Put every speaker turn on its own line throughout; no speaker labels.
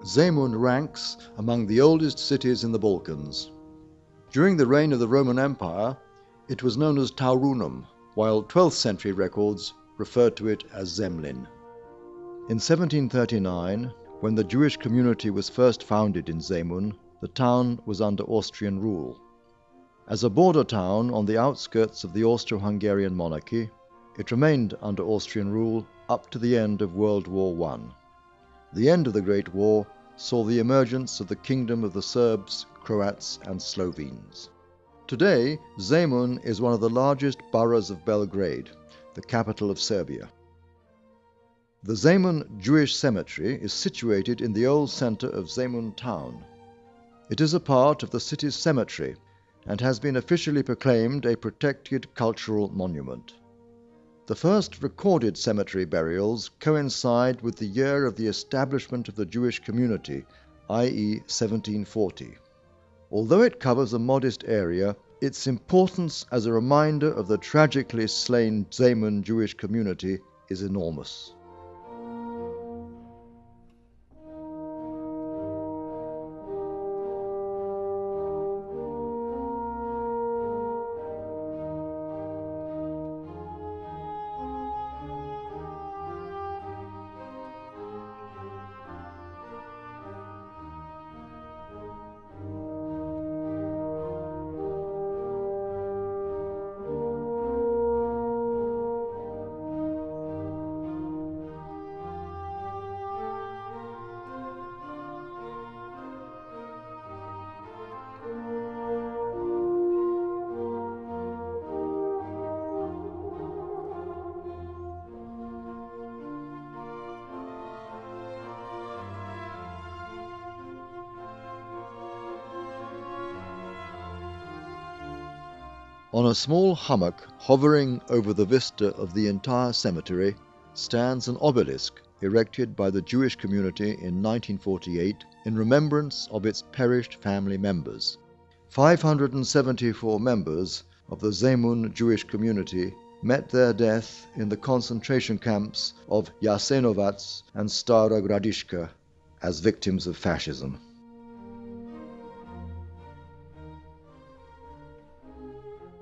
Zemun ranks among the oldest cities in the Balkans. During the reign of the Roman Empire, it was known as Taurunum, while 12th century records referred to it as Zemlin. In 1739, when the Jewish community was first founded in Zemun, the town was under Austrian rule. As a border town on the outskirts of the Austro-Hungarian monarchy, it remained under Austrian rule up to the end of World War I. The end of the Great War saw the emergence of the kingdom of the Serbs, Croats and Slovenes. Today, Zemun is one of the largest boroughs of Belgrade, the capital of Serbia. The Zemun Jewish Cemetery is situated in the old center of Zemun town. It is a part of the city's cemetery and has been officially proclaimed a protected cultural monument. The first recorded cemetery burials coincide with the year of the establishment of the Jewish community, i.e. 1740. Although it covers a modest area, its importance as a reminder of the tragically slain Zemun Jewish community is enormous. On a small hummock hovering over the vista of the entire cemetery stands an obelisk erected by the Jewish community in 1948 in remembrance of its perished family members. 574 members of the Zemun Jewish community met their death in the concentration camps of Jasenovac and Stara Gradiška as victims of fascism.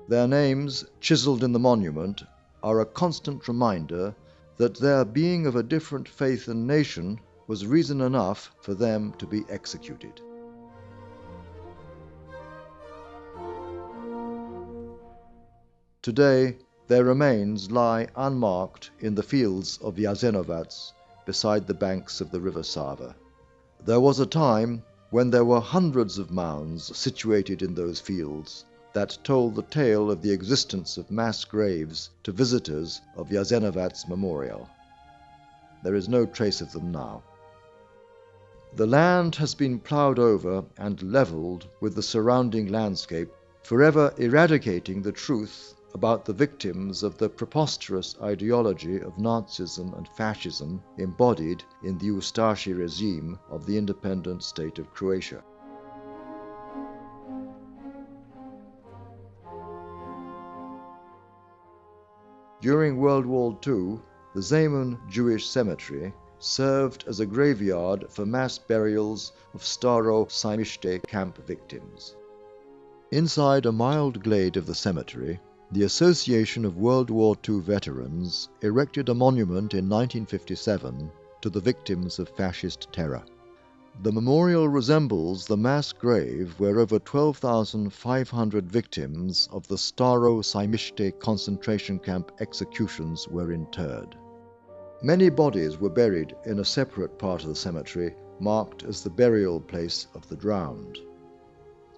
Their names, chiseled in the monument, are a constant reminder that their being of a different faith and nation was reason enough for them to be executed. Today, their remains lie unmarked in the fields of Jasenovac beside the banks of the river Sava. There was a time when there were hundreds of mounds situated in those fields that told the tale of the existence of mass graves to visitors of Jasenovac's memorial. There is no trace of them now. The land has been ploughed over and levelled with the surrounding landscape, forever eradicating the truth about the victims of the preposterous ideology of Nazism and fascism embodied in the Ustashi regime of the independent state of Croatia. During World War II, the Zemun Jewish Cemetery served as a graveyard for mass burials of Staro Sajmište camp victims. Inside a mild glade of the cemetery, the Association of World War II Veterans erected a monument in 1957 to the victims of fascist terror. The memorial resembles the mass grave where over 12,500 victims of the Staro Sajmište concentration camp executions were interred. Many bodies were buried in a separate part of the cemetery marked as the burial place of the drowned.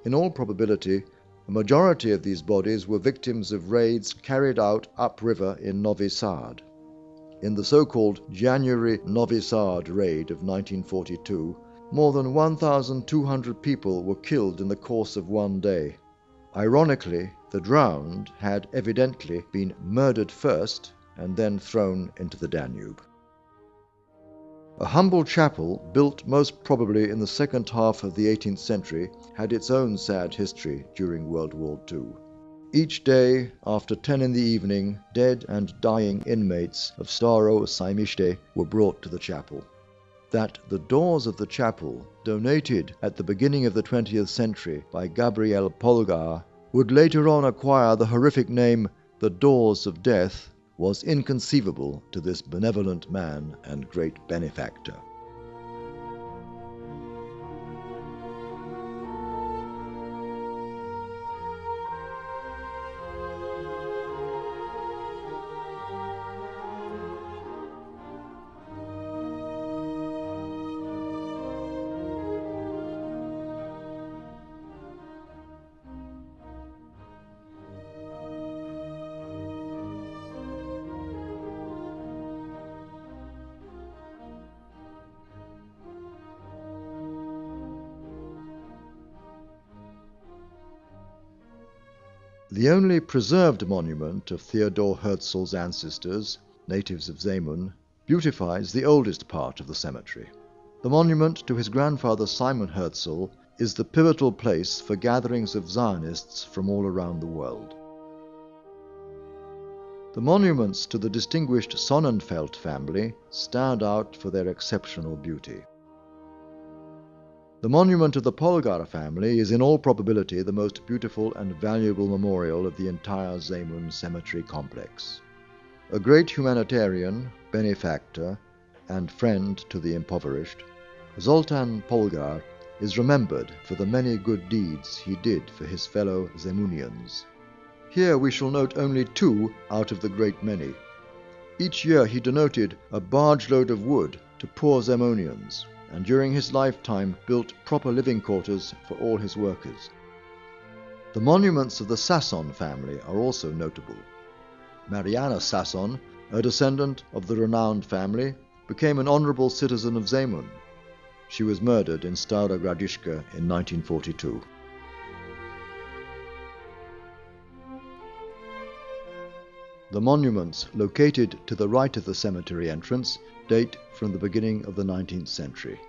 In all probability, a majority of these bodies were victims of raids carried out upriver in Novi Sad. In the so-called January Novi Sad raid of 1942, more than 1,200 people were killed in the course of one day. Ironically, the drowned had evidently been murdered first and then thrown into the Danube. A humble chapel, built most probably in the second half of the 18th century, had its own sad history during World War II. Each day, after 10 in the evening, dead and dying inmates of Staro Sajmište were brought to the chapel. that the doors of the chapel, donated at the beginning of the 20th century by Gabriel Polgar, would later on acquire the horrific name the Doors of Death, was inconceivable to this benevolent man and great benefactor. The only preserved monument of Theodor Herzl's ancestors, natives of Zemun, beautifies the oldest part of the cemetery. The monument to his grandfather Simon Herzl is the pivotal place for gatherings of Zionists from all around the world. The monuments to the distinguished Sonnenfeld family stand out for their exceptional beauty. The monument of the Polgar family is in all probability the most beautiful and valuable memorial of the entire Zemun cemetery complex. A great humanitarian, benefactor, and friend to the impoverished, Zoltán Polgar is remembered for the many good deeds he did for his fellow Zemunians. Here we shall note only two out of the great many. Each year he donated a barge-load of wood to poor Zemunians, and during his lifetime built proper living quarters for all his workers. The monuments of the Sasson family are also notable. Mariana Sasson, a descendant of the renowned family, became an honorable citizen of Zemun. She was murdered in Stara Gradiška in 1942. The monuments located to the right of the cemetery entrance date from the beginning of the 19th century.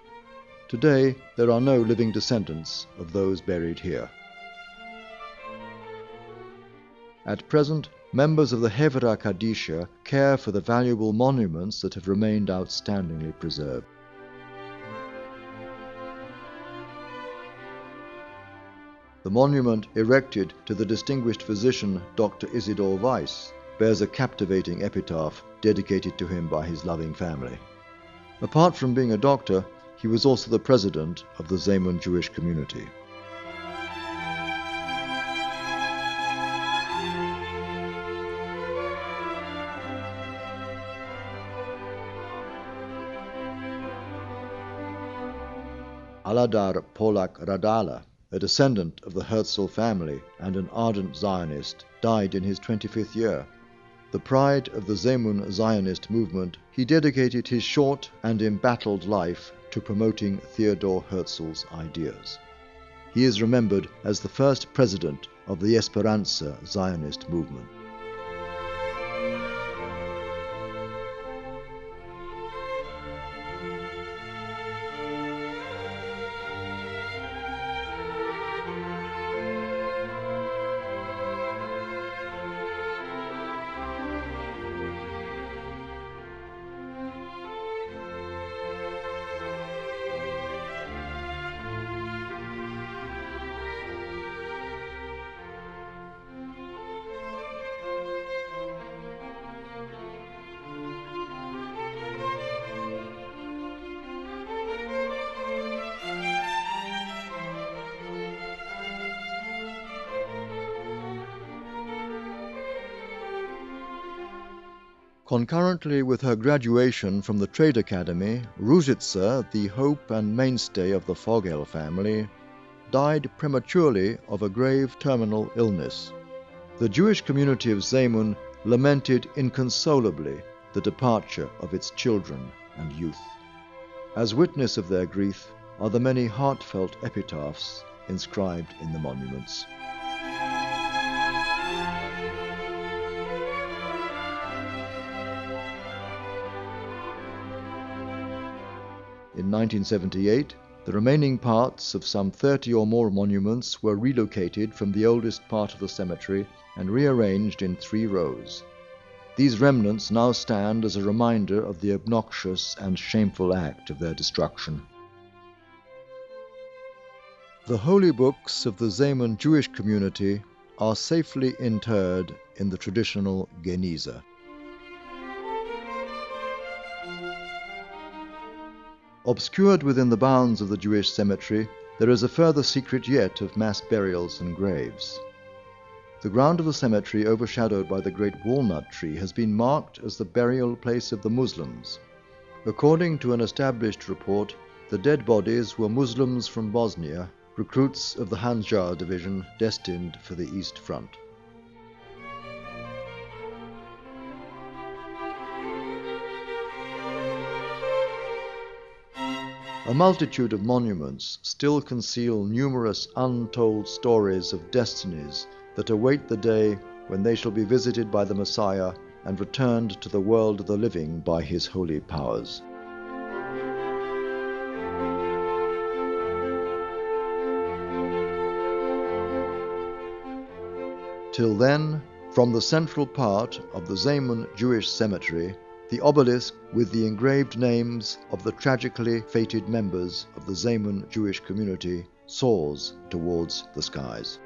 Today, there are no living descendants of those buried here. At present, members of the Hevra Kadisha care for the valuable monuments that have remained outstandingly preserved. The monument erected to the distinguished physician Dr. Isidor Weiss bears a captivating epitaph dedicated to him by his loving family. Apart from being a doctor, he was also the president of the Zemun Jewish community. Aladar Polak Radala, a descendant of the Herzl family and an ardent Zionist, died in his 25th year. The pride of the Zemun Zionist movement, he dedicated his short and embattled life to promoting Theodor Herzl's ideas. He is remembered as the first president of the Esperanza Zionist movement. Concurrently with her graduation from the Trade Academy, Ruzitsa, the hope and mainstay of the Fogel family, died prematurely of a grave terminal illness. The Jewish community of Zemun lamented inconsolably the departure of its children and youth. As witness of their grief are the many heartfelt epitaphs inscribed in the monuments. In 1978, the remaining parts of some 30 or more monuments were relocated from the oldest part of the cemetery and rearranged in 3 rows. These remnants now stand as a reminder of the obnoxious and shameful act of their destruction. The holy books of the Zemun Jewish community are safely interred in the traditional Geniza. Obscured within the bounds of the Jewish cemetery, there is a further secret yet of mass burials and graves. The ground of the cemetery, overshadowed by the great walnut tree, has been marked as the burial place of the Muslims. According to an established report, the dead bodies were Muslims from Bosnia, recruits of the Handjar division destined for the East Front. A multitude of monuments still conceal numerous untold stories of destinies that await the day when they shall be visited by the Messiah and returned to the world of the living by his holy powers. Till then, from the central part of the Zemun Jewish cemetery, the obelisk with the engraved names of the tragically fated members of the Zemun Jewish community soars towards the skies.